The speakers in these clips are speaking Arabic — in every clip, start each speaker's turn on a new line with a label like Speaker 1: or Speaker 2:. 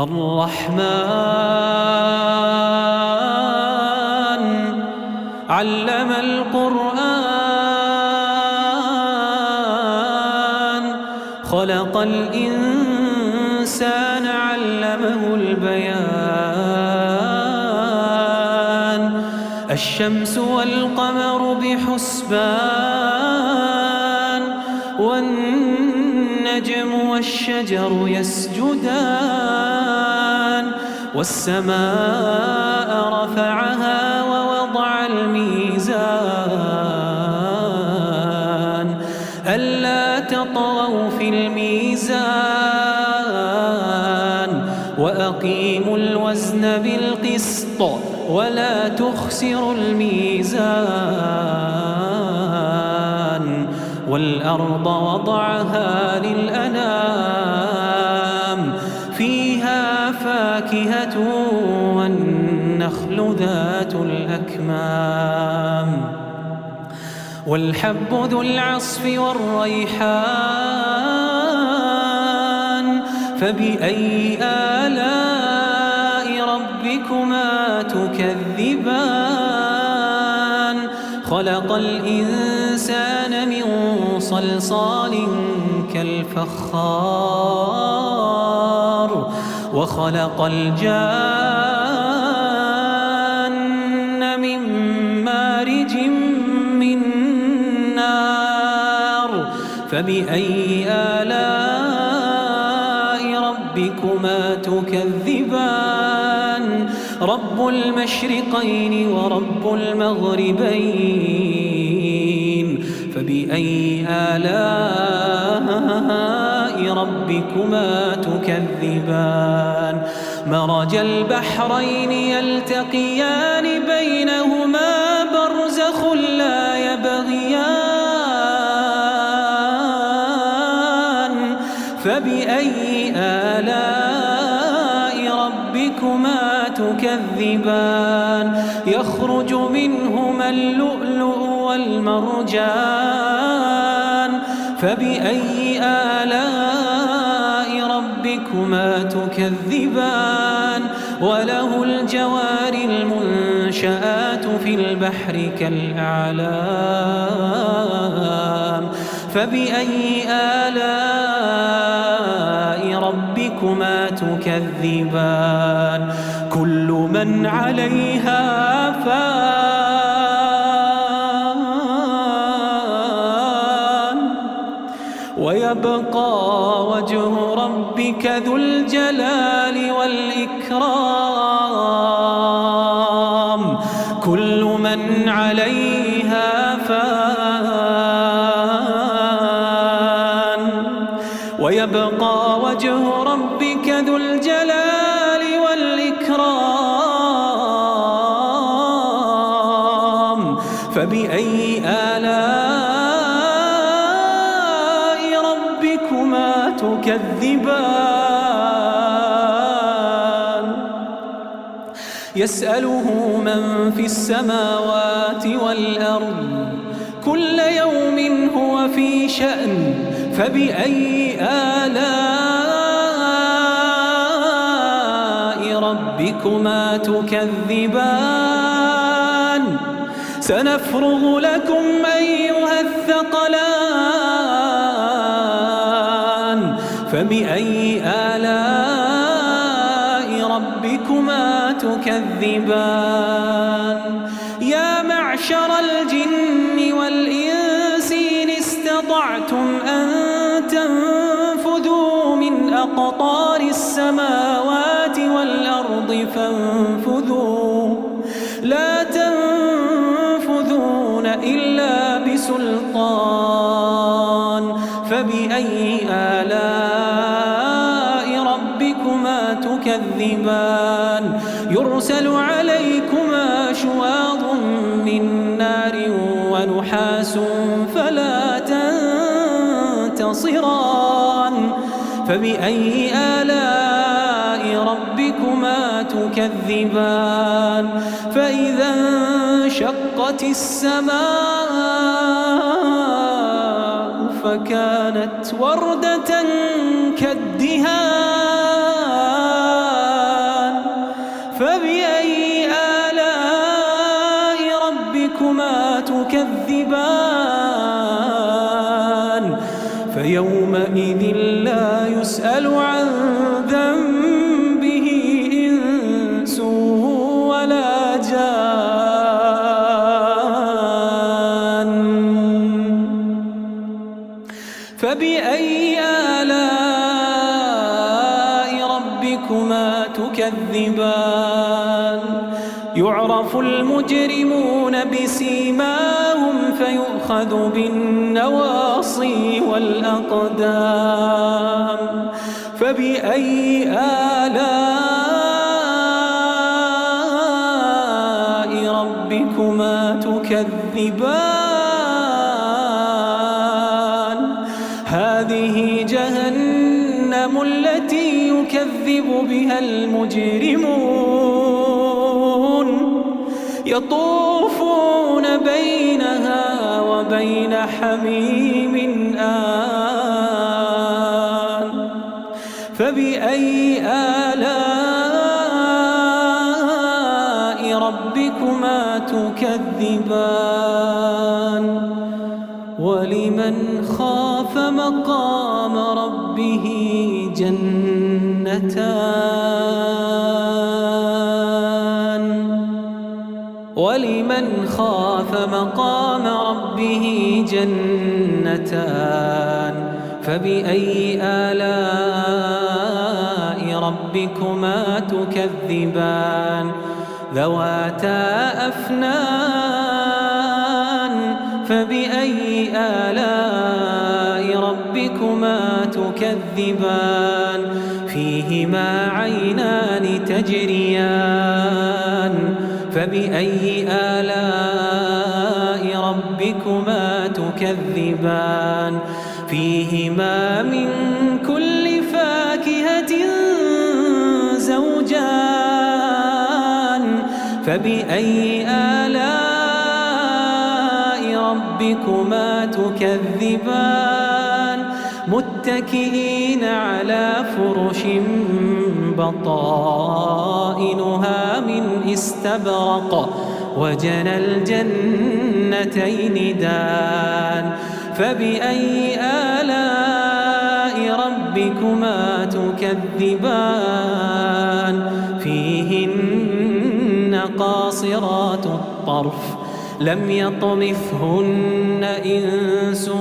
Speaker 1: الرحمن علم القرآن خلق الإنسان علمه البيان الشمس والقمر بحسبان والنجم والشجر يسجدان والسماء رفعها ووضع الميزان ألا تطغوا في الميزان وأقيموا الوزن بالقسط ولا تخسروا الميزان والأرض وضعها للأنام فيها فاكهة والنخل ذات الأكمام والحب ذو العصف والريحان فبأي آلاء ربكما تكذبان خلق الإنسان من صلصال كالفخار وخلق الجان من مارج من نار فبأي آلاء ربكما تكذبان رب المشرقين ورب المغربين فبأي آلاء ربكما تكذبان مرج البحرين يلتقيان بينهما برزخ لا يبغيان فبأي آلاء ربكما تكذبان يخرج منهما اللؤلؤ والمرجان فبأي آلاء ربكما تكذبان وله الجوار المنشآت في البحر كالأعلام فبأي آلاء ربكما تكذبان كل من عليها فان ويبقى وجه ربك ذو الجلال والإكرام كل من عليها فان ويبقى وجه ربك ذو الجلال والإكرام فبأي آلاء ربكما تكذبان يسأله من في السماوات والأرض كل يوم هو في شأن فبأي آلاء ربكما تكذبان سنفرغ لكم أيها الثقلان فبأي آلاء ربكما تكذبان يا معشر الجن والإنس إن استطعتم أن تنفذوا من أقطار السماوات والأرض فانفذوا لا تنفذون إلا بسلطان فبأي آلاء ربكما تكذبان يرسل عليكما شواظ من نار ونحاس فلا تنتصران فبأي آلاء ربكما تكذبان فإذا انشقت السماء فكانت وردة كالدهان تكذبان فيومئذ لا يسأل عن ذنبه إنس ولا جان فبأي آلاء ربكما تكذبان يعرف المجرمون بسيماهم فيؤخذ بالنواصي والأقدام فبأي آلاء ربكما تكذبان هذه جهنم التي يكذب بها المجرمون يطوفون بينها وبين حميم آن فبأي آلاء ربكما تكذبان ولمن خاف مقام ربه ولمن خاف مقام ربه جنتان فبأي آلاء ربكما تكذبان ذواتا أفنان فبأي آلاء ربكما تكذبان فيهما عينان تجريان فبأي آلاء ربكما تكذبان فيهما من كل فاكهة زوجان فبأي آلاء ربكما تكذبان متكئين على فرش بطائنها من استبرق وجنى الجنتين دان فبأي آلاء ربكما تكذبان فيهن قاصرات الطرف لم يطمثهن إنس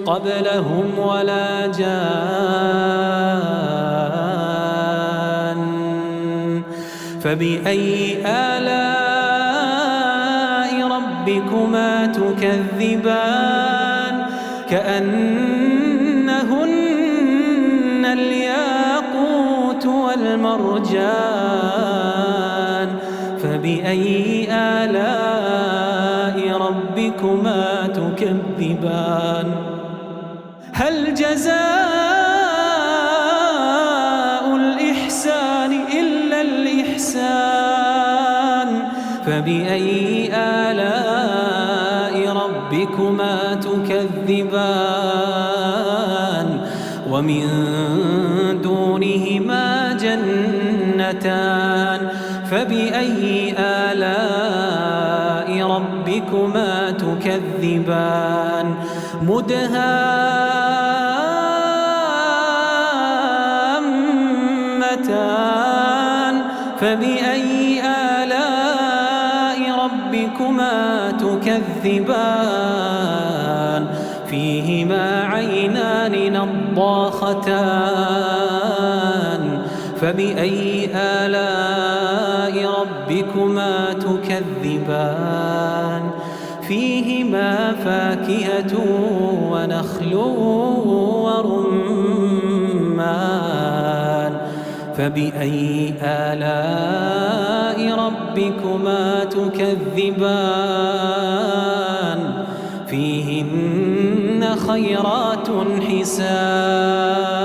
Speaker 1: قبلهم ولا جان فبأي آلاء ربكما تكذبان كأنهن الياقوت والمرجان فبأي آلاء ربكما تكذبان هل جزاء الإحسان إلا الإحسان فبأي آلاء ربكما تكذبان ومن دونهما جنتان فبأي آلاء ربكما تكذبان مدهامتان فبأي آلاء ربكما تكذبان فيهما عينان نضاختان فبأي آلاء ربكما تكذبان فيهما فاكهة ونخل ورمان فبأي آلاء ربكما تكذبان فيهن خيرات حسان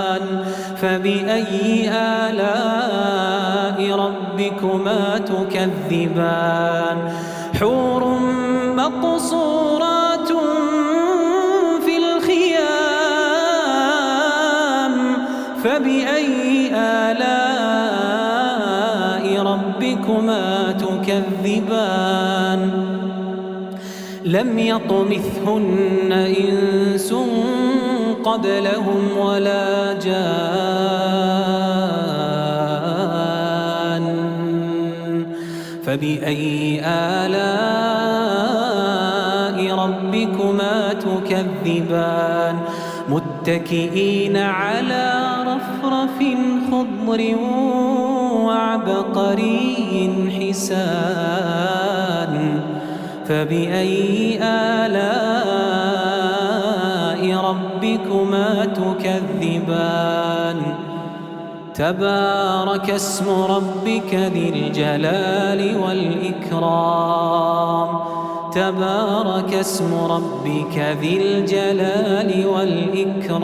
Speaker 1: فبأي آلاء ربكما تكذبان حور مقصورات في الخيام فبأي آلاء ربكما تكذبان لم يطمثهن إنس قبلهم ولا جان فبأي آلاء ربكما تكذبان متكئين على رفرف خضر وعبقري حسان فبأي آلاء ربكما تكذبان تبارك اسم ربك ذي الجلال والإكرام تبارك اسم ربك ذي الجلال والإكرام